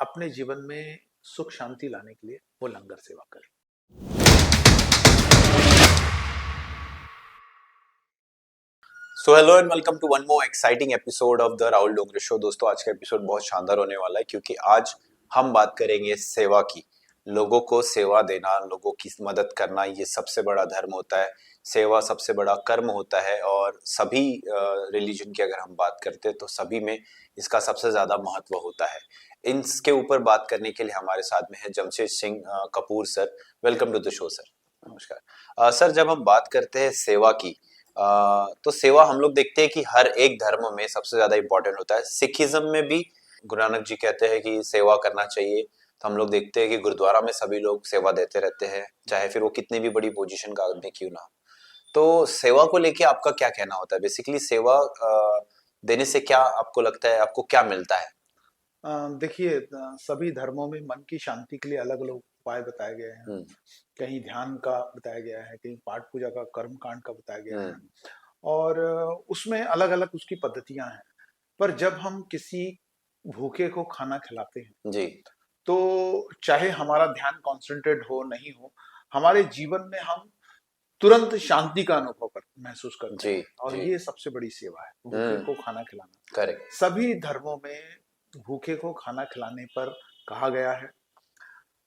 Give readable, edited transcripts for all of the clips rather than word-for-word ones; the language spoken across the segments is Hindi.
अपने जीवन में सुख शांति लाने के लिए वो लंगर सेवा करें। So hello and welcome to one more exciting episode of the Rahul Dongre show. दोस्तों, आज का एपिसोड बहुत शानदार होने वाला है क्योंकि आज हम बात करेंगे सेवा की। लोगों को सेवा देना, लोगों की मदद करना, ये सबसे बड़ा धर्म होता है। सेवा सबसे बड़ा कर्म होता है और सभी रिलीजन की अगर हम बात करते हैं तो सभी में इसका सबसे ज्यादा महत्व होता है। इसके ऊपर बात करने के लिए हमारे साथ में है Jamshed Singh Kapoor sir. Welcome to the show sir. नमस्कार। सर, जब हम बात करते हैं सेवा की, तो सेवा हम लोग देखते हैं कि हर एक धर्म में सबसे ज्यादा इंपॉर्टेंट होता है। सिखिज्म में भी गुरु नानक जी कहते हैं कि सेवा करना चाहिए। तो हम लोग देखते हैं कि गुरुद्वारा में सभी लोग सेवा देते रहते हैं, चाहे फिर वो कितनी भी बड़ी पोजीशन का आदमी क्यों ना हो। तो सेवा को लेके आपका क्या कहना होता है? बेसिकली सेवा देने से क्या आपको लगता है, आपको क्या मिलता है? देखिए, सभी धर्मों में मन की शांति के लिए अलग अलग उपाय बताए गए हैं। हम्म। कहीं ध्यान का बताया गया है, कहीं पाठ पूजा का, कर्म कांड का बताया गया है। हम्म। और उसमें अलग अलग उसकी पद्धतियां हैं। पर जब हम किसी भूखे को खाना खिलाते हैं जी। तो चाहे हमारा ध्यान कॉन्सेंट्रेट हो नहीं हो, हमारे जीवन में हम तुरंत शांति का अनुभव महसूस करते जी। हैं। और जी। ये सबसे बड़ी सेवा है, भूखे को खाना खिलाना। करेक्ट। सभी धर्मों में भूखे को खाना खिलाने पर कहा गया है।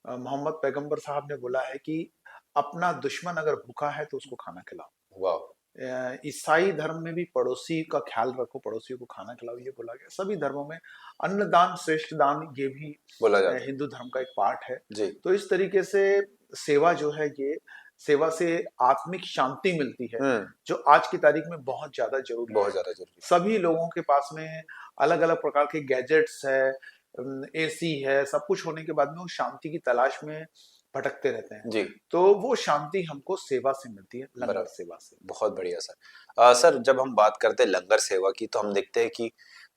मोहम्मद पैगंबर साहब ने बोला है कि अपना दुश्मन अगर भूखा है तो उसको खाना खिलाओ। वाह। ईसाई धर्म में भी पड़ोसी का ख्याल रखो, पड़ोसी को खाना खिलाओ, ये बोला गया। सभी धर्मों में अन्नदान श्रेष्ठ दान, ये भी बोला जाता है। हिंदू धर्म का एक पार्ट है। जी। तो इस तरीके से सेवा जो है, ये सेवा से आत्मिक शांति मिलती है, जो आज की तारीख में बहुत ज्यादा जरूरी है। बहुत ज्यादा जरूरी है। सभी लोगों के पास में अलग अलग प्रकार के गैजेट्स है, एसी है, सब कुछ होने के बाद में वो शांति की तलाश में भटकते रहते हैं। जी। तो वो शांति हमको सेवा से मिलती है, लंगर बराबर। सेवा से। बहुत बढ़िया सर। सर, जब हम बात करते हैं लंगर सेवा की तो हम देखते हैं कि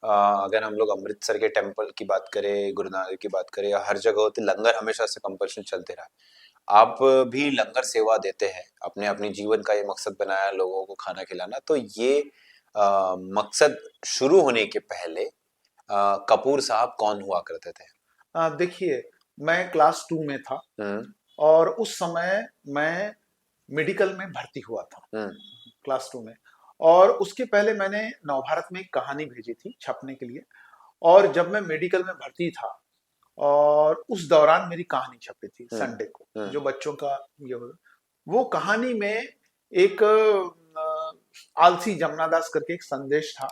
अगर हम लोग अमृतसर के टेम्पल की बात करें, गुरु नानक की बात करें, या हर जगह होती लंगर हमेशा से कंपल्सन चलते रहा है। आप भी लंगर सेवा देते हैं, अपने अपने जीवन का ये मकसद बनाया लोगों को खाना खिलाना। तो ये मकसद शुरू होने के पहले कपूर साहब कौन हुआ करते थे? देखिए, मैं क्लास 2 में था हम्म। और उस समय मैं मेडिकल में भर्ती हुआ था, हम्म। क्लास 2 में। और उसके पहले मैंने नवभारत में एक कहानी भेजी थी छपने के लिए। और जब मैं मेडिकल में भर्ती था और उस दौरान मेरी कहानी छपी थी संडे को, जो बच्चों का ये वो कहानी में एक आलसी जमनादास करके एक संदेश था।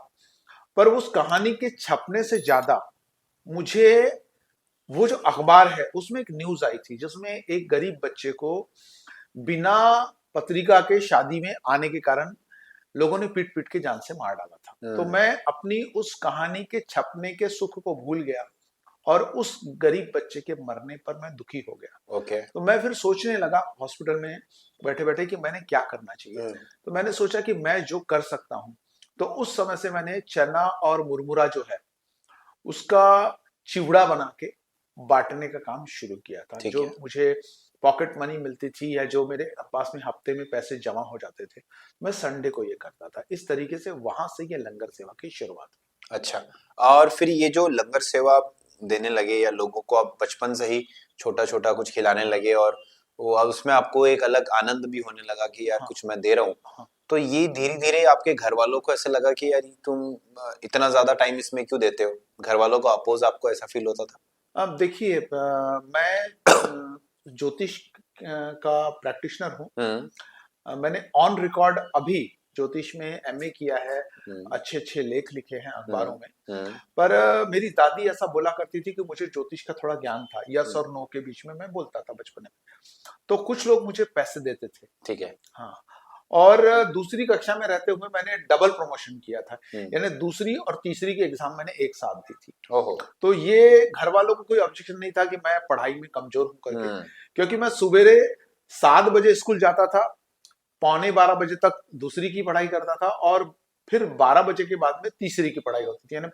पर उस कहानी के छपने से ज्यादा मुझे वो जो अखबार है उसमें एक न्यूज आई थी जिसमें एक गरीब बच्चे को बिना पत्रिका के शादी में आने के कारण लोगों ने पीट पीट के जान से मार डाला था। तो मैं अपनी उस कहानी के छपने के सुख को भूल गया और उस गरीब बच्चे के मरने पर मैं दुखी हो गया। ओके। तो मैं फिर सोचने लगा हॉस्पिटल में बैठे बैठे कि मैंने क्या करना चाहिए। तो मैंने सोचा कि मैं जो कर सकता हूं, तो उस समय से मैंने चना और मुरमुरा जो है उसका चिवड़ा बना के बांटने का काम शुरू किया था। जो मुझे पॉकेट मनी मिलती थी या जो मेरे पास में हफ्ते में पैसे जमा हो जाते थे, मैं संडे को ये करता था। इस तरीके से वहां से ये लंगर सेवा की शुरुआत हुई। अच्छा। और फिर ये जो लंगर सेवा आप देने लगे या लोगों को आप बचपन से ही छोटा छोटा कुछ खिलाने लगे और वो अब उसमें आपको एक अलग आनंद भी होने लगा कि यार कुछ मैं दे रहा हूँ, तो ये धीरे धीरे आपके घर वालों को ऐसे लगा कि यार तुम इतना ज्यादा टाइम इसमें क्यों देते हो? घर वालों को अपोज आपको ऐसा फील होता था? अब देखिए, मैं ज्योतिष का प्रैक्टिशनर हूँ। मैंने ऑन रिकॉर्ड अभी ज्योतिष में एमए किया है, अच्छे अच्छे लेख लिखे हैं अखबारों में। पर मेरी दादी ऐसा बोला करती थी कि मुझे ज्योतिष का थोड़ा ज्ञान था, यस और नो के बीच में मैं बोलता था बचपन में। तो कुछ लोग मुझे पैसे देते थे। ठीक है। हाँ। और दूसरी कक्षा में रहते हुए मैंने डबल प्रमोशन किया था, यानी दूसरी और तीसरी की एग्जाम मैंने एक साथ दी थी। तो ये घर वालों को कोई ऑब्जेक्शन नहीं था कि मैं पढ़ाई में कमजोर हूं करके, क्योंकि मैं सुबेरे 7 बजे स्कूल जाता था, 11:45 बजे तक दूसरी की पढ़ाई करता था और फिर 12 बजे के बाद में तीसरी की पढ़ाई होती थी, यानी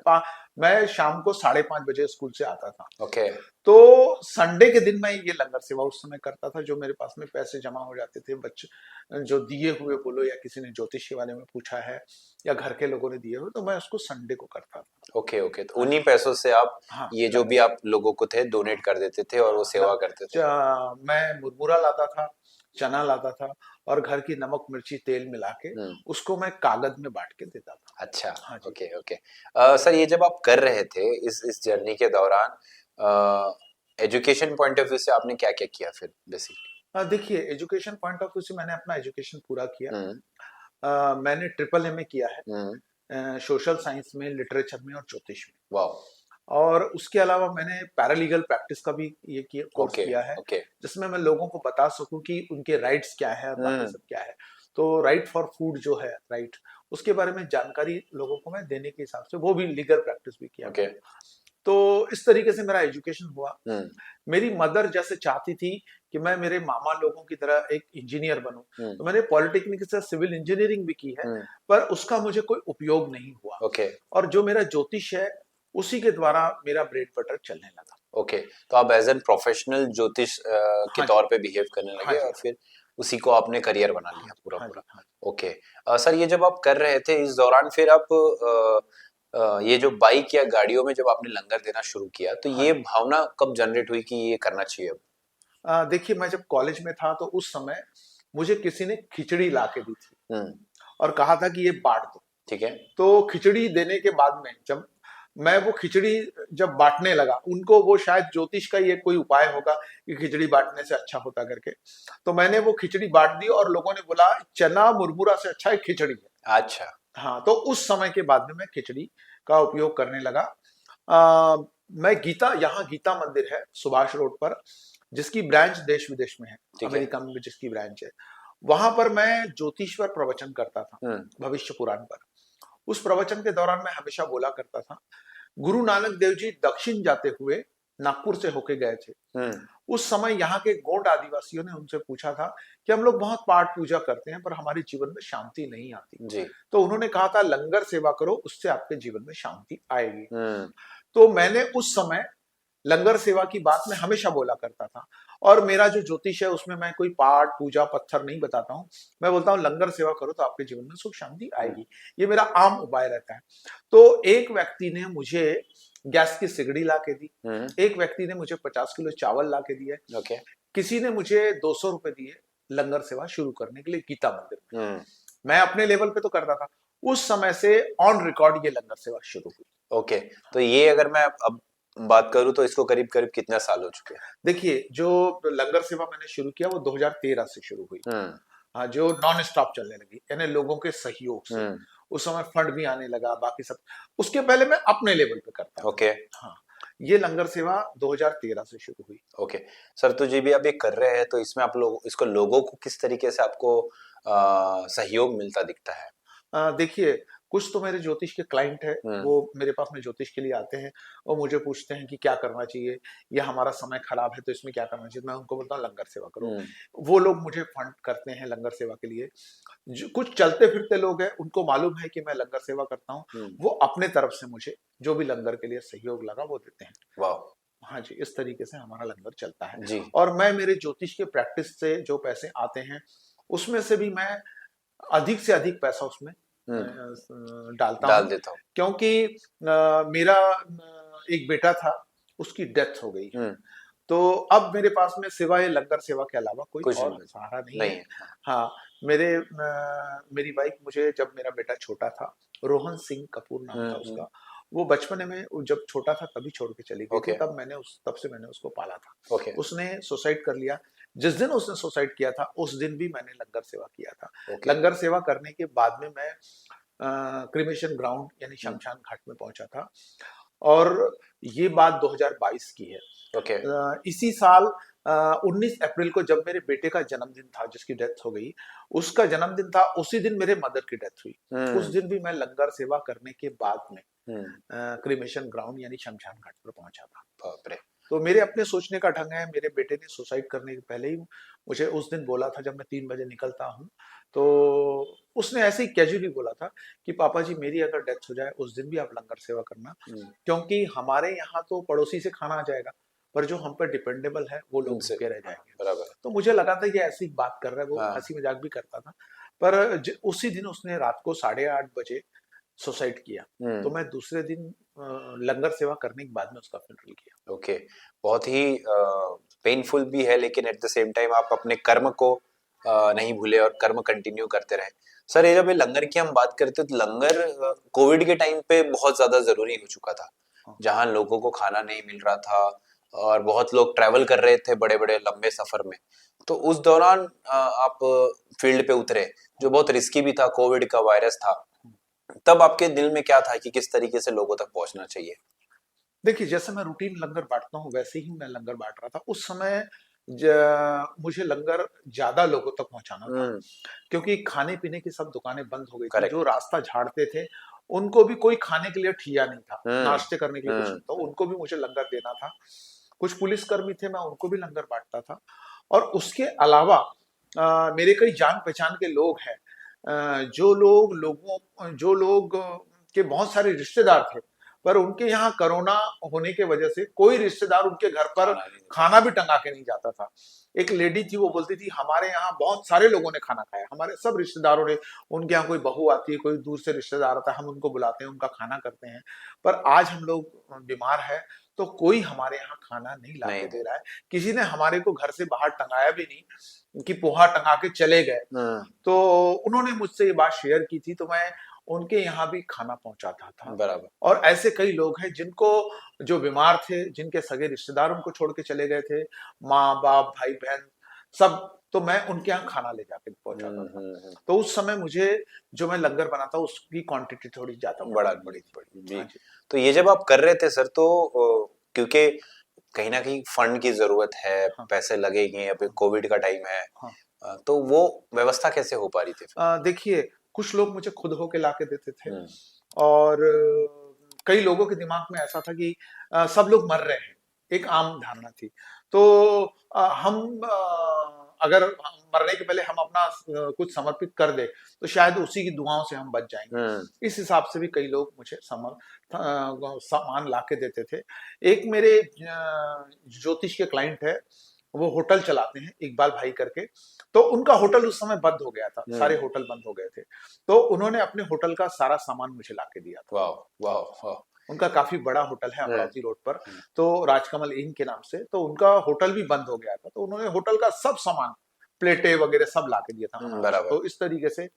मैं शाम को 5:30 बजे स्कूल से आता था। ओके। तो संडे के दिन मैं ये लंगर सेवा उस समय करता था, जो मेरे पास में पैसे जमा हो जाते थे, बच्चे जो दिए हुए बोलो, या किसी ने ज्योतिषी वाले में पूछा है, या घर के लोगों ने दिए हुए, तो मैं उसको संडे को करता था। ओके ओके, तो उन्हीं पैसों से आप हाँ, ये जो भी आप लोगों को थे डोनेट कर देते थे और वो सेवा करते थे। मैं मुरमुरा लाता था, चना लाता था, और घर की नमक मिर्ची तेल मिला के उसको मैं कागज में बांट के देता था। अच्छा। हाँ जी। Okay okay. सर, ये जब आप कर रहे थे इस जर्नी के दौरान, एजुकेशन पॉइंट ऑफ व्यू से आपने क्या क्या किया फिर बेसिकली? देखिए, एजुकेशन पॉइंट ऑफ व्यू से मैंने अपना एजुकेशन पूरा किया। हम्म मैंने ट्रिपल एमए किया हम्म है, सोशल साइंस में, लिटरेचर में और ज्योतिष में। वाह। और उसके अलावा मैंने पैरालीगल प्रैक्टिस का भी ये किया, कोर्स ओके किया है, ओके। जिसमें मैं लोगों को बता सकूं कि उनके राइट्स क्या है और बाकी सब क्या है। तो राइट फॉर फूड जो है, राइट, उसके बारे में जानकारी लोगों को मैं देने के हिसाब से वो भी लीगल प्रैक्टिस भी किया ओके। मैंने। तो इस तरीके से मेरा एजुकेशन हुआ। हम्म मेरी मदर जैसे चाहती थी कि मैं मेरे मामा लोगों की तरह एक इंजीनियर बनूं, हम्म तो मैंने पॉलिटेक्निक से सिविल इंजीनियरिंग भी की है, हम्म पर उसका मुझे कोई उपयोग नहीं हुआ। ओके और जो मेरा ज्योतिष है, उसी के द्वारा मेरा ब्रेड बटर चलने लगा। ओके। तो आप एज एन प्रोफेशनल ज्योतिष के हाँ जी। तौर पे बिहेव करने हाँ लगे जी। और फिर उसी को आपने करियर बना हाँ लिया जी। पूरा हाँ पूरा। जी। हाँ जी। ओके। सर, ये जब आप कर रहे थे इस दौरान फिर आप ये जो बाइक या गाड़ियों में जब आपने लंगर देना शुरू किया, तो हाँ ये जी। भावना कब जनरेट हुई कि ये करना चाहिए अब? देखिए, मैं जब कॉलेज में था तो उस समय मुझे किसी ने खिचड़ी ला के दी थी हम्म और कहा था कि ये बांट दो। ठीक है। तो खिचड़ी देने के बाद में जब मैं वो खिचड़ी जब बांटने लगा, उनको वो शायद ज्योतिष का ये कोई उपाय होगा कि खिचड़ी बांटने से अच्छा होता करके, तो मैंने वो खिचड़ी बांट दी और लोगों ने बोला चना मुरमुरा से अच्छा है खिचड़ी है। अच्छा। हाँ, तो उस समय के बाद में मैं खिचड़ी का उपयोग करने लगा। आ, मैं यहाँ गीता मंदिर है सुभाष रोड पर, जिसकी ब्रांच देश विदेश में है, ठीक है। अमेरिका में भी जिसकी ब्रांच है, वहां पर मैं ज्योतिष पर प्रवचन करता था, हम्म भविष्य पुराण पर। उस प्रवचन के दौरान मैं हमेशा बोला करता था, गुरु नानक देव जी दक्षिण जाते हुए नागपुर से होके गए थे। हम्म उस समय यहाँ के गोंड आदिवासियों ने उनसे पूछा था कि हम लोग बहुत पाठ पूजा करते हैं पर हमारे जीवन में शांति नहीं आती। जी। तो उन्होंने कहा था लंगर सेवा करो, उससे आपके जीवन में शांति आएगी। हम्म तो मैंने उस समय लंगर सेवा की बात मैं हमेशा बोला करता था। और मेरा जो ज्योतिष है उसमें मैं कोई पाठ पूजा पत्थर नहीं बताता हूँ, मैं बोलता हूँ लंगर सेवा करो तो आपके जीवन में सुख शांति आएगी। ये मेरा आम उपाय रहता है। तो एक व्यक्ति ने मुझे गैस की सिगड़ी ला के दी, एक व्यक्ति ने मुझे 50 किलो चावल ला के दिए, ओके। किसी ने मुझे 200 रुपए दिए लंगर सेवा शुरू करने के लिए गीता मंदिर में। हम्म मैं अपने लेवल पे तो करता था। उस समय से ऑन रिकॉर्ड ये लंगर सेवा शुरू हुई। ओके। तो ये अगर मैं अब बात करूं तो इसको करीब करीब कितना साल हो चुके हैं? देखिए, जो लंगर सेवा मैंने शुरू किया वो 2013 से शुरू हुई। हाँ, जो नॉन स्टॉप चलने लगी, यानी लोगों के सहयोग से। उस समय फंड भी आने लगा, बाकी सब। उसके पहले मैं अपने लेवल पे करता था। ओके। हाँ, ये लंगर सेवा 2013 से शुरू हुई। ओके। सर, तो जी भी आप ये कर रहे हैं, तो इसमें आप लोग इसको लोगों को किस तरीके से आपको सहयोग मिलता दिखता है? देखिए, कुछ तो मेरे ज्योतिष के क्लाइंट है, हम्म वो मेरे पास में ज्योतिष के लिए आते हैं, वो मुझे पूछते हैं कि क्या करना चाहिए, या हमारा समय खराब है तो इसमें क्या करना चाहिए। मैं उनको बोलता हूँ लंगर सेवा करो। वो लोग मुझे फंड करते हैं लंगर सेवा के लिए। जो कुछ चलते फिरते लोग हैं, उनको मालूम है कि मैं लंगर सेवा करता हूँ, वो अपने तरफ से मुझे जो भी लंगर के लिए सहयोग लगा वो देते हैं। वाह। हाँ जी, इस तरीके से हमारा लंगर चलता है। जी। और मैं मेरे ज्योतिष के प्रैक्टिस से जो पैसे आते हैं, उसमें से भी मैं अधिक से अधिक पैसा उसमें डालता डाल हूँ, देता हूँ। क्योंकि मेरा एक बेटा था, उसकी डेथ हो गई है। तो अब मेरे पास में सिवाय लंगर सेवा के अलावा कोई कुछ और नहीं सहारा नहीं नहीं है। है। हाँ, मेरी वाइफ मुझे, जब मेरा बेटा छोटा था, रोहन सिंह कपूर नाम था उसका, वो बचपन में जब छोटा था तभी छोड़ के चली गई थी। ओके। तब से मैंने उसको पाला था। ओके। उसने सुसाइड कर लिया। जिस दिन उसने सुसाइड किया था उस दिन भी मैंने लंगर सेवा किया था। ओके। लंगर सेवा करने के बाद में मैं क्रिमेशन ग्राउंड यानी शमशान घाट में पहुंचा था, और ये बात 2022 की है। ओके। इसी साल 19 अप्रैल को जब मेरे बेटे का जन्मदिन था, जिसकी डेथ हो गई, उसका जन्मदिन था, उसी दिन मेरे मदर की डेथ हुई। उस दिन भी मैं लंगर सेवा करने के बाद में क्रिमेशन ग्राउंड यानी शमशान घाट पर पहुंचा था। बाप रे। तो मेरे अपने सोचने का ढंग है। मेरे बेटे ने सुसाइड करने के पहले ही मुझे उस दिन बोला था, जब मैं 3 बजे निकलता हूँ, तो उसने ऐसे ही कैजुअली बोला था कि पापा जी, मेरी अगर डेथ हो जाए उस दिन भी आप लंगर सेवा करना, क्योंकि हमारे यहाँ तो पड़ोसी से खाना आ जाएगा, पर जो हम पर डिपेंडेबल है वो लोग उनसे, भूखे रह हाँ, जाएंगे। बराबर। तो मुझे लगा था ये ऐसी बात कर रहा है, वो हाँ। हंसी मजाक भी करता था। पर उसी दिन उसने रात को 8:30 बजे सुसाइड किया। तो मैं दूसरे दिन लंगर सेवा करने के बाद में उसका फ्यूनरल किया। ओके। बहुत ही पेनफुल भी है, लेकिन एट द सेम टाइम आप अपने कर्म को नहीं भूले और कर्म कंटिन्यू करते रहे। सर, ये जब ये लंगर की हम बात करते हैं, तो लंगर कोविड के टाइम पे बहुत ज्यादा जरूरी हो चुका था, हाँ। जहां लोगों को खाना नहीं मिल रहा था और बहुत लोग ट्रैवल कर रहे थे बड़े बड़े लंबे सफर में। तो उस दौरान आप फील्ड पे उतरे, जो बहुत रिस्की भी था, कोविड का वायरस था। तब आपके दिल में क्या था कि किस तरीके से लोगों तक पहुंचना चाहिए? देखिए, जैसे मैं रूटीन लंगर बांटता हूँ वैसे ही मैं लंगर बांट रहा था उस समय। मुझे लंगर ज्यादा लोगों तक पहुंचाना था, हम्म। क्योंकि खाने पीने की सब दुकानें बंद हो गई थी। जो करेक्ट। रास्ता झाड़ते थे उनको भी कोई खाने के लिए ठिया नहीं था, हम्म। नाश्ते करने के लिए कुछ हम्म। नहीं था, उनको भी मुझे लंगर देना था। कुछ पुलिसकर्मी थे, मैं उनको भी लंगर बांटता था। और उसके अलावा मेरे कई जान पहचान के लोग हैं, जो लोग के बहुत सारे रिश्तेदार थे, पर उनके यहाँ कोरोना होने के वजह से कोई रिश्तेदार उनके घर पर खाना नहीं खाना भी टंगा के नहीं जाता था। एक लेडी थी, वो बोलती थी हमारे यहाँ बहुत सारे लोगों ने खाना खाया, हमारे सब रिश्तेदारों ने। उनके यहाँ कोई बहू आती है, कोई दूर से रिश्तेदार आता है, हम उनको बुलाते हैं, उनका खाना करते हैं। पर आज हम लोग बीमार है तो कोई हमारे यहाँ खाना नहीं ला नहीं के दे। दे रहा है। किसी ने हमारे को घर से बाहर टंगाया भी नहीं कि पोहा टंगा के चले गए। हम्म। तो उन्होंने मुझसे ये बात शेयर की थी, तो मैं उनके यहाँ भी खाना पहुंचाता था। बराबर। और ऐसे कई लोग हैं जिनको, जो बीमार थे, जिनके सगे रिश्तेदार उनको छोड़ के चले गए थे, माँ बाप भाई बहन सब, तो मैं उनके यहाँ खाना ले जाके पहुंचाता था। तो उस समय मुझे, जो मैं लंगर बनाता उसकी क्वांटिटी थोड़ी ज्यादा बड़ा बढ़ानी बड़ी पड़ी थी। बड़ी जी। हाँ जी। तो ये जब आप कर रहे थे सर, तो क्योंकि कहीं ना कहीं फंड की जरूरत है, हाँ पैसे लगेंगे, अभी हाँ कोविड का टाइम है, हाँ। तो वो व्यवस्था कैसे हो पा रही थी फिर? देखिए, कुछ लोग मुझे खुद होके ला के देते थे, हम्म। और कई लोगों के दिमाग में ऐसा था कि सब लोग मर रहे हैं, एक आम धारणा थी। तो हम अगर मरने के पहले हम अपना कुछ समर्पित कर दे तो शायद उसी की दुआओं से हम बच जाएंगे। हम्म। इस हिसाब से भी कई लोग मुझे सामान ला के देते थे। एक मेरे ज्योतिष के क्लाइंट है, वो होटल चलाते हैं, इकबाल भाई करके। तो उनका होटल उस समय बंद हो गया था, सारे होटल बंद हो गए थे। तो उन्होंने अपने होटल का सारा सामान मुझे ला के दिया था। वाह वाह वाह। उनका काफी बड़ा होटल है हम्म। अमरावती रोड पर, तो राजकमल इन के नाम से। तो उनका होटल भी बंद हो गया था, तो उन्होंने होटल का सब सामान, प्लेटें वगैरह सब ला के दिया था अनाज। बराबर। तो इस तरीके से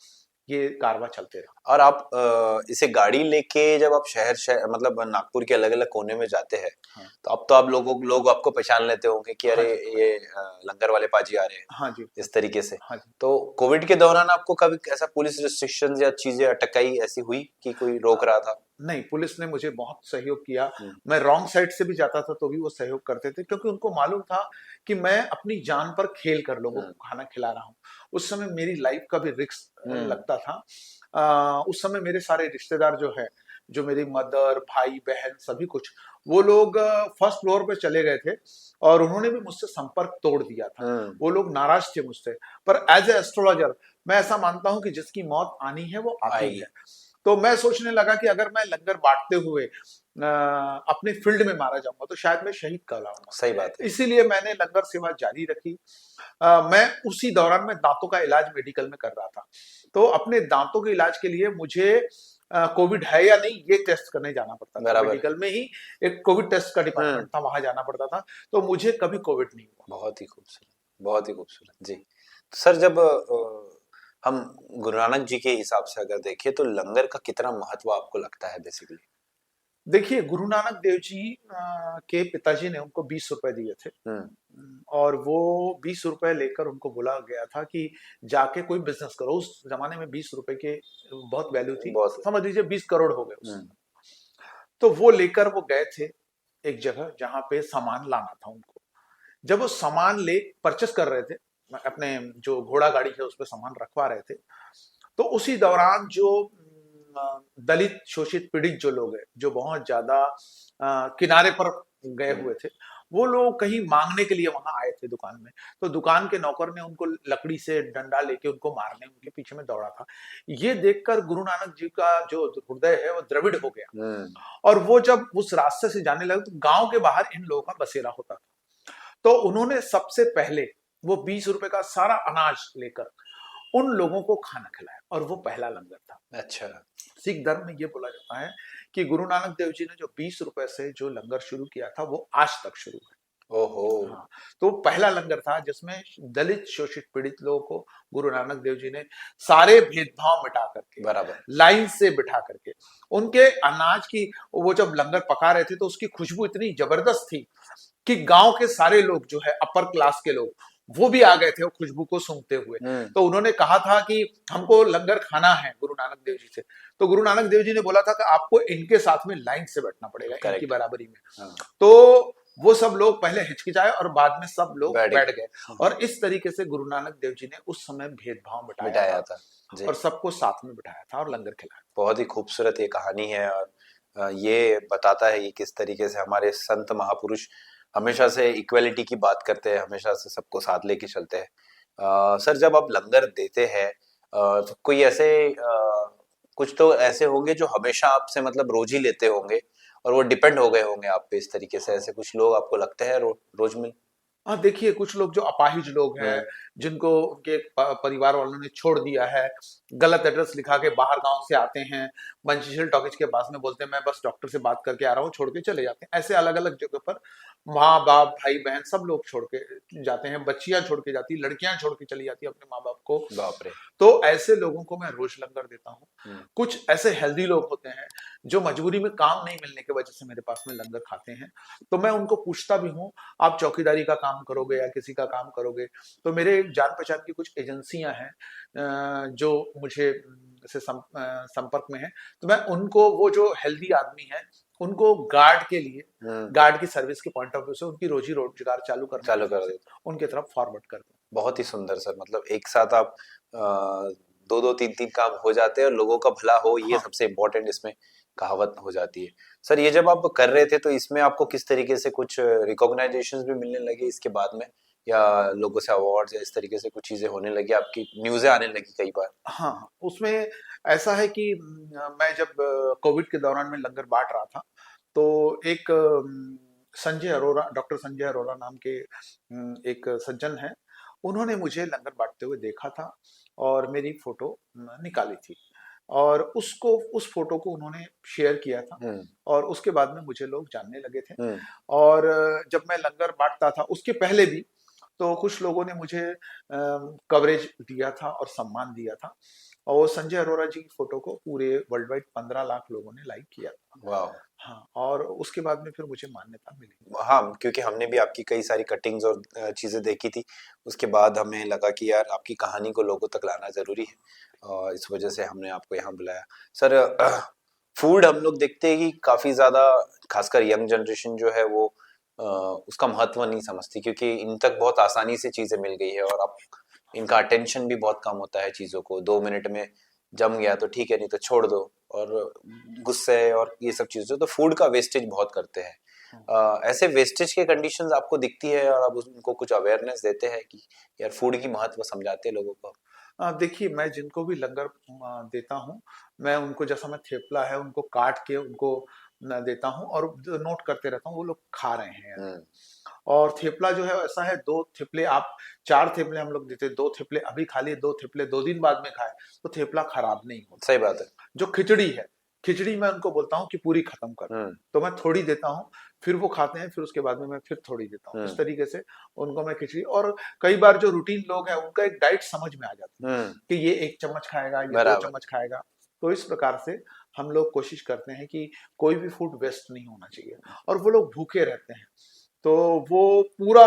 ये कारवां चलते रहा। और आप इसे गाड़ी लेके जब आप शहर शहर मतलब नागपुर के अलग अलग कोने में जाते हैं, हाँ तो आप लोग आपको पहचान लेते होंगे कि हाँ अरे, जी, हाँ ये जी, लंगर वाले पाजी आ रहे हैं, हाँ जी, इस तरीके से। हाँ जी। तो कोविड के दौरान आपको कभी ऐसा पुलिस रिस्ट्रिक्शन या चीजें अटकाई ऐसी हुई कि कोई रोक रहा था? नहीं, पुलिस ने मुझे बहुत सहयोग किया। हम्म। मैं रॉन्ग साइड से भी जाता था तो भी वो सहयोग करते थे, क्योंकि उनको मालूम था कि मैं अपनी जान पर खेल कर लोगों हम्म। को खाना खिला रहा हूँ। उस समय मेरी लाइफ का भी रिस्क हम्म। लगता था। उस समय मेरे सारे रिश्तेदार जो है, जो मेरी मदर भाई बहन सभी कुछ, वो लोग फर्स्ट फ्लोर पे चले गए थे, और उन्होंने भी मुझसे संपर्क तोड़ दिया था। वो लोग नाराज थे मुझसे। पर एज ए एस्ट्रोलॉजर मैं ऐसा मानता हूँ कि जिसकी मौत आनी है वो आती आएगी। है। तो मैं सोचने लगा कि अगर मैं लंगर बांटते हुए अपने फील्ड में मारा जाऊंगा तो शायद मैं शहीद कहलाऊंगा। सही बात है। इसीलिए मैंने लंगर सेवा जारी रखी। मैं उसी दौरान में दांतों का इलाज मेडिकल में कर रहा था। तो अपने दांतों के इलाज के लिए मुझे कोविड है या नहीं ये टेस्ट करने जाना पड़ता था। बराबर। मेडिकल में ही एक कोविड टेस्ट का डिपार्टमेंट हम्म। था, वहां जाना पड़ता था। तो मुझे कभी कोविड नहीं हुआ। बहुत ही खूबसूरत, बहुत ही खूबसूरत जी। तो सर, जब हम गुरु नानक जी के हिसाब से अगर देखें, तो लंगर का कितना महत्व आपको लगता है बेसिकली? देखिए, गुरु नानक देव जी के पिताजी ने उनको 20 रुपए दिए थे। और वो 20 रुपए लेकर उनको बोला गया था कि जाके कोई बिजनेस करो। उस जमाने में 20 रुपए के बहुत वैल्यू थी, बहुत। समझ लीजिए 20 करोड़ हो गए उस समय। तो वो लेकर वो गए थे एक जगह जहां पे सामान लाना था उनको। जब वो सामान ले परचेस कर रहे थे, अपने जो घोड़ा गाड़ी है उस पर सामान रखवा रहे थे, तो उसी दौरान जो दलित शोषित पीड़ित जो लोग हैं, जो बहुत ज्यादा किनारे पर गए हुए थे, वो लोग कहीं मांगने के लिए वहां आए थे दुकान में। तो दुकान के नौकर ने उनको लकड़ी से डंडा लेके उनको मारने उनके पीछे में दौड़ा था। ये देखकर गुरु नानक जी का जो हृदय है वो द्रविड़ हो गया। और वो जब उस रास्ते से जाने लगे तो गांव के बाहर इन लोगों का बसेरा होता था। तो उन्होंने सबसे पहले वो 20 रुपए का सारा अनाज लेकर उन लोगों को खाना खिलाया, और वो पहला लंगर था। अच्छा। सिख धर्म में ये बोला जाता है कि गुरु नानक देव जी ने जो 20 रुपए से जो लंगर शुरू किया था वो आज तक शुरू है। ओहो। हाँ, तो पहला लंगर था जिसमें दलित शोषित पीड़ित लोगों को गुरु नानक देव जी ने सारे भेदभाव मिटा करके बराबर। लाइन से बिठा करके उनके अनाज की, वो जब लंगर पका रहे थे तो उसकी खुशबू इतनी जबरदस्त थी कि गांव के सारे लोग जो है अपर क्लास के लोग वो भी आ गए थे वो खुशबू को सूंघते हुए। तो उन्होंने कहा था कि हमको लंगर खाना है गुरु नानक देव जी से। तो गुरु नानक देव जी ने बोला था कि आपको इनके साथ में लाइन से बैठना पड़ेगा, इनकी करेक्ट। बराबरी में। हाँ, तो वो सब लोग पहले हिचकिचाए और बाद में सब लोग बैठ बैठ गए। गए। और इस तरीके से गुरु नानक देव जी ने उस समय भेदभाव मिटाया मिटाया था था जी। और सबको साथ में बिठाया था और लंगर खिलाया। बहुत ही खूबसूरत ये कहानी है, और ये बताता है कि किस तरीके से हमारे संत महापुरुष हमेशा से इक्वलिटी की बात करते हैं, हमेशा से सबको साथ लेके चलते हैं। सर, जब आप लंगर देते हैं तो कोई ऐसे कुछ तो ऐसे होंगे जो हमेशा आपसे मतलब रोज ही लेते होंगे और वो डिपेंड हो गए होंगे आप पे इस तरीके से, ऐसे कुछ लोग आपको लगते हैं रोज मिल? हाँ, देखिए कुछ लोग जो अपाहिज लोग हैं, जिनको उनके परिवार वालों ने छोड़ दिया है, गलत एड्रेस लिखा के बाहर गांव से आते हैं, पंचशील टॉकीज के पास में बोलते हैं मैं बस डॉक्टर से बात करके आ रहा हूँ, छोड़ के चले जाते हैं। ऐसे अलग अलग जगह पर माँ बाप भाई बहन सब लोग छोड़ के जाते हैं, बच्चियां छोड़ के जाती, लड़कियां छोड़ के चली जाती है अपने माँ बाप को। बाप रे। तो ऐसे लोगों को मैं रोज लंगर देता हूँ। कुछ ऐसे हेल्दी लोग होते हैं जो मजबूरी में काम नहीं मिलने की वजह से मेरे पास में लंगर खाते हैं। तो मैं उनको पूछता भी हूँ आप चौकीदारी का काम करोगे या किसी का काम करोगे? तो मेरे जान पहचान की कुछ एजेंसियां हैं जो मुझे से संपर्क में है। तो मैं उनको, वो जो हेल्दी आदमी है उनको गार्ड के लिए, गार्ड की सर्विस के पॉइंट ऑफ व्यू से उनकी रोजी रोजगार चालू कर देते, उनके तरफ फॉरवर्ड कर दूं। बहुत ही सुंदर सर, मतलब एक साथ आप दो दो तीन तीन काम हो जाते हैं और लोगों का भला हो, ये हाँ। सबसे इम्पोर्टेंट इसमें कहावत हो जाती है। सर, ये जब आप कर रहे थे तो इसमें आपको किस तरीके से कुछ रिकॉग्नाइजेशंस भी मिलने लगे इसके बाद में, या लोगों से अवार्ड्स या इस तरीके से कुछ चीजें होने लगी, आपकी न्यूज़ें आने लगी कई बार? हाँ, उसमें ऐसा है कि मैं जब कोविड के दौरान में लंगर बांट रहा था तो एक संजय अरोरा, डॉक्टर संजय अरोरा नाम के एक सज्जन है, उन्होंने मुझे लंगर बांटते हुए देखा था और मेरी फोटो निकाली थी और उस फोटो को उन्होंने शेयर किया था और उसके बाद में मुझे लोग जानने लगे थे। और जब मैं लंगर बांटता था उसके पहले भी तो कुछ लोगों ने मुझे कवरेज दिया था और सम्मान दिया था और संजय अरोरा जी की फोटो को पूरे वर्ल्ड वाइड 15 लाख लोगों ने लाइक किया था। वाह। हाँ, और उसके बाद में फिर मुझे मान्यता मिली। हाँ, क्योंकि हमने भी आपकी कई सारी कटिंग्स और चीजें देखी थी, उसके बाद हमें लगा कि यार आपकी कहानी को लोगों तक लाना जरूरी है और इस वजह से हमने आपको यहाँ बुलाया। सर, फूड हम लोग देखते हैं कि काफी ज्यादा, खासकर यंग जनरेशन जो है वो उसका महत्व नहीं समझती, क्योंकि इन तक बहुत आसानी से चीजें मिल गई है और अब इनका अटेंशन भी बहुत कम होता है चीजों को, 2 मिनट में जम गया तो ठीक है, नहीं तो छोड़ दो, और गुस्से और ये सब चीजें, तो फूड का वेस्टेज बहुत करते हैं। ऐसे वेस्टेज के कंडीशंस आपको दिखती है और आप उनको कुछ अवेयरनेस देते हैं कि यार फूड की महत्व समझाते हैं लोगों को? देखिए मैं जिनको भी लंगर देता हूँ, मैं उनको, जैसा मैं थेपला है उनको काट के उनको देता हूँ और नोट करते रहता हूँ वो लोग खा रहे हैं या नहीं। और थेपला जो है ऐसा है, 2 थेपले आप, 4 थेपले हम लोग देते हैं, 2 थेपले अभी खा लिए, 2 थेपले 2 दिन बाद में खाए तो थेपला खराब नहीं होता। सही बात है। जो खिचड़ी है, खिचड़ी मैं उनको बोलता हूँ कि पूरी खत्म कर, तो मैं थोड़ी देता हूँ, फिर वो खाते हैं, फिर उसके बाद में मैं फिर थोड़ी देता हूँ। इस तरीके से उनको मैं खिचड़ी, और कई बार जो रूटीन लोग हैं उनका एक डाइट समझ में आ जाती है कि ये 1 चम्मच खाएगा, ये 2 चम्मच खाएगा। तो इस प्रकार से हम लोग कोशिश करते हैं कि कोई भी फूड वेस्ट नहीं होना चाहिए और वो लोग भूखे रहते हैं तो वो पूरा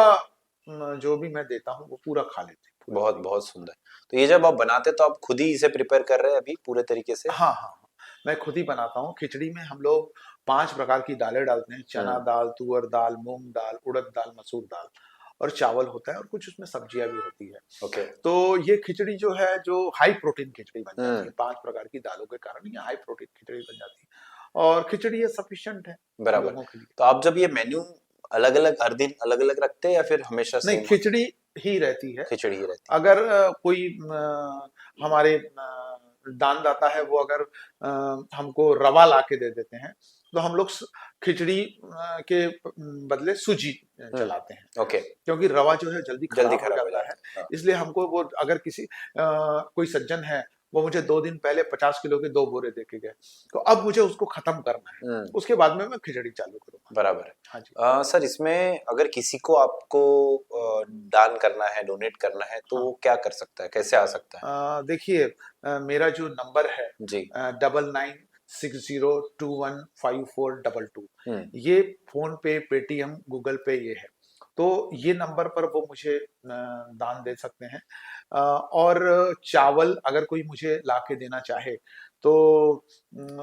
जो भी मैं देता हूँ वो पूरा खा लेते हैं। बहुत बहुत सुंदर। तो ये जब आप बनाते तो आप खुद ही इसे प्रिपेयर कर रहे हैं अभी पूरे तरीके से? हाँ हाँ, मैं खुद ही बनाता हूँ। खिचड़ी में हम लोग 5 प्रकार की दालें डालते हैं, चना दाल, तुअर दाल, मूंग दाल, उड़द दाल, मसूर दाल, और चावल होता है और कुछ उसमें सब्जियां भी होती है। ओके। तो ये खिचड़ी जो है, जो हाई प्रोटीन खिचड़ी बन जाती है, 5 प्रकार की दालों के कारण ये हाई प्रोटीन खिचड़ी बन जाती है और खिचड़ी ये सफिशिएंट है बराबर। लोगों के लिए। तो आप जब ये मेन्यू अलग अलग हर दिन अलग अलग रखते हैं या फिर हमेशा नहीं, सेम खिचड़ी ही रहती है। खिचड़ी ही रहती अगर कोई हमारे दानदाता है, वो अगर हमको रवा ला के दे देते हैं, तो हम लोग खिचड़ी के बदले सूजी है? चलाते हैं, ओके, क्योंकि रवा जो है जल्दी जल्दी खराब हो खराब हो जाता है। जाता है। हाँ, इसलिए हमको वो, अगर किसी कोई सज्जन है, वो मुझे 2 दिन पहले 50 किलो के 2 बोरे दे के गए, तो अब मुझे उसको खत्म करना है, हम्म, उसके बाद में मैं खिचड़ी चालू करूंगा। बराबर है। हाँ जी। सर, इसमें अगर किसी को आपको दान करना है, डोनेट करना है, तो हाँ, वो क्या कर सकता है, कैसे आ सकता है? देखिए, मेरा जो नंबर है जी। 9960215422, हम्म, ये फोन पे, पेटीएम, गूगल पे ये है। तो ये नंबर पर वो मुझे दान दे सकते हैं। और चावल अगर कोई मुझे ला के देना चाहे, तो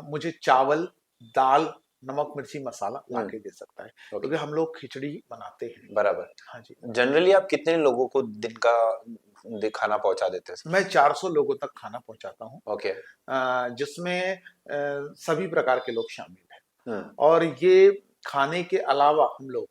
मुझे चावल, दाल, नमक मिर्ची मसाला ला हम्म, के दे सकता है, ओके, क्योंकि हम लोग खिचड़ी बनाते हैं। बराबर। हाँ जी। जनरली आप कितने लोगों को दिन का खाना पहुंचा देते हैं, मैं 400 लोगों तक खाना पहुंचाता हूँ, सर? ओके। जिसमें सभी प्रकार के लोग शामिल हैं। हम्म, और ये खाने के अलावा हम लोग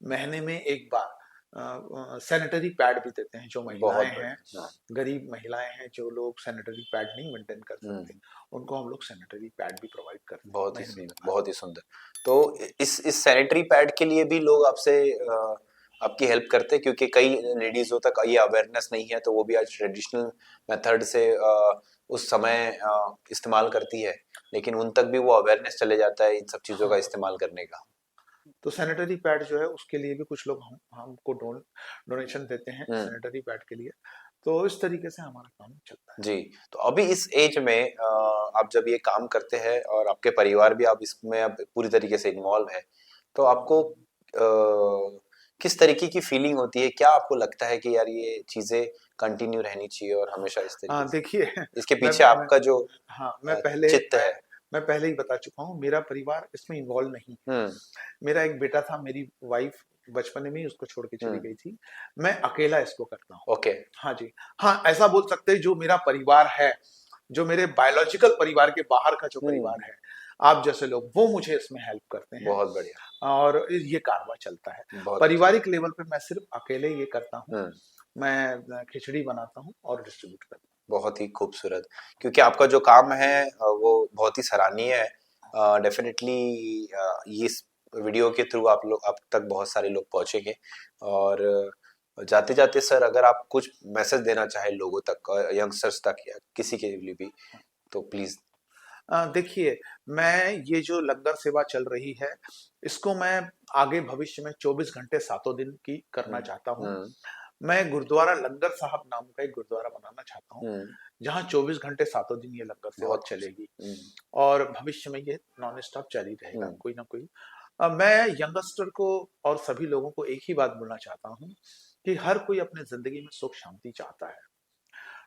महीने में एक बार सैनिटरी पैड भी देते हैं। जो बहुत महिलाएं हैं, बढ़िया। हाँ। गरीब महिलाएं हैं, जो लोग सैनिटरी पैड नहीं मेंटेन कर हम्म, सकते, उनको हम लोग सैनिटरी पैड भी प्रोवाइड करते हैं बहुत ही महीने में एक सुंदर, बार। बहुत ही सुंदर। तो इस सैनिटरी पैड के लिए भी लोग आपसे आपकी हेल्प करते हैं, क्योंकि कई लेडीजों तक ये अवेयरनेस नहीं है, तो वो भी आज ट्रेडिशनल मेथड से उस समय इस्तेमाल करती है, लेकिन उन तक भी वो अवेयरनेस चले जाता है इन सब चीजों का हाँ, इस्तेमाल करने का। तो सैनिटरी पैड जो है, उसके लिए भी कुछ लोग हमको डोनेशन देते हैं हम्म, सैनिटरी पैड के लिए। तो इस तरीके से हमारा काम चलता है। जी। तो अभी इस एज में आप जब ये काम करते हैं और आपके परिवार भी आप इसमें अब पूरी तरीके से इन्वॉल्व है, तो आपको किस तरीके की फीलिंग होती है? क्या आपको लगता है कि यार ये चीजें कंटिन्यू रहनी चाहिए और हमेशा इस तरीके हाँ, से? देखिए, इसके मैं पीछे मैं आपका जो हाँ, चित्त है। मैं पहले ही बता चुका हूँ, मेरा परिवार इसमें इन्वॉल्व नहीं है। हम्म, मेरा एक बेटा था, मेरी वाइफ बचपन में ही उसको छोड़ के चली हम्म, गई थी। मैं अकेला इसको करता हूँ। ओके, हाँ जी। हाँ, ऐसा बोल सकते हैं, जो मेरा परिवार है, जो मेरे बायोलॉजिकल परिवार के बाहर का जो हम्म, परिवार है, आप जैसे लोग, वो मुझे इसमें हेल्प करते हैं, बहुत बढ़िया, और ये कारवां चलता है। बहुत अच्छा। पारिवारिक लेवल पे मैं सिर्फ अकेले ये करता हूँ। हम्म, मैं खिचड़ी बनाता हूँ और डिस्ट्रीब्यूट करता बहुत ही खूबसूरत। क्योंकि आपका जो काम है वो बहुत ही सराहनीय है। डेफिनेटली ये इस वीडियो के थ्रू आप तक बहुत सारे लोग पहुंचेंगे। और जाते जाते सर, अगर आप कुछ मैसेज देना चाहे लोगों तक, यंगस्टर्स तक या किसी के लिए भी, तो प्लीज। हूँ। देखिए, मैं ये जो लंगर सेवा चल रही है, इसको मैं आगे भविष्य में 24 घंटे सातों दिन की करना हम्म, चाहता हूँ। हम्म, मैं गुरुद्वारा लंगर साहब नाम का एक गुरुद्वारा बनाना चाहता हूँ, हम्म, जहाँ 24 घंटे सातों दिन ये लंगर सेवा बहुत खूब। चलेगी। हम्म, और भविष्य में ये नॉन स्टॉप जारी रहेगा, हम्म, कोई ना कोई। मैं यंगस्टर को और सभी लोगों को एक ही बात बोलना चाहता हूँ, कि हर कोई अपने जिंदगी में सुख शांति चाहता है।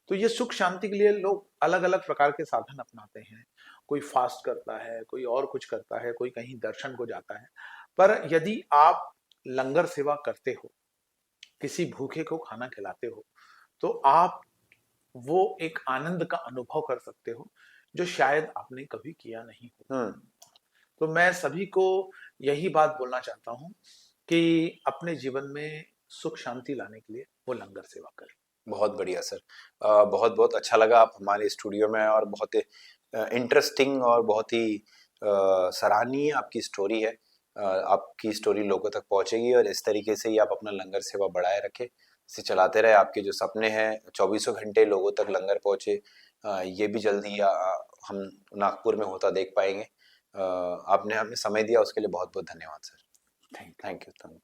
तो ये सुख शांति के लिए लोग अलग अलग प्रकार के साधन अपनाते हैं। कोई फास्ट करता है, कोई और कुछ करता है, कोई कहीं दर्शन को जाता है। पर यदि आप लंगर सेवा करते हो, किसी भूखे को खाना खिलाते हो, तो आप वो एक आनंद का अनुभव कर सकते हो, जो शायद आपने कभी किया नहीं हो। हम्म, तो मैं सभी को यही बात बोलना चाहता हूँ, कि अपने जीवन में सुख शांति लाने के लिए वो लंगर सेवा करें। बहुत बढ़िया सर। बहुत बहुत अच्छा लगा आप हमारे स्टूडियो में, और बहुत इंटरेस्टिंग और बहुत ही सराहनीय आपकी स्टोरी है। आपकी स्टोरी लोगों तक पहुंचेगी, और इस तरीके से ही आप अपना लंगर सेवा बढ़ाए रखें, इसे चलाते रहे। आपके जो सपने हैं 24 घंटे लोगों तक लंगर पहुंचे, ये भी जल्दी हम नागपुर में होता देख पाएंगे। आपने हमें समय दिया, उसके लिए बहुत बहुत धन्यवाद sir. Thank you. Thank you.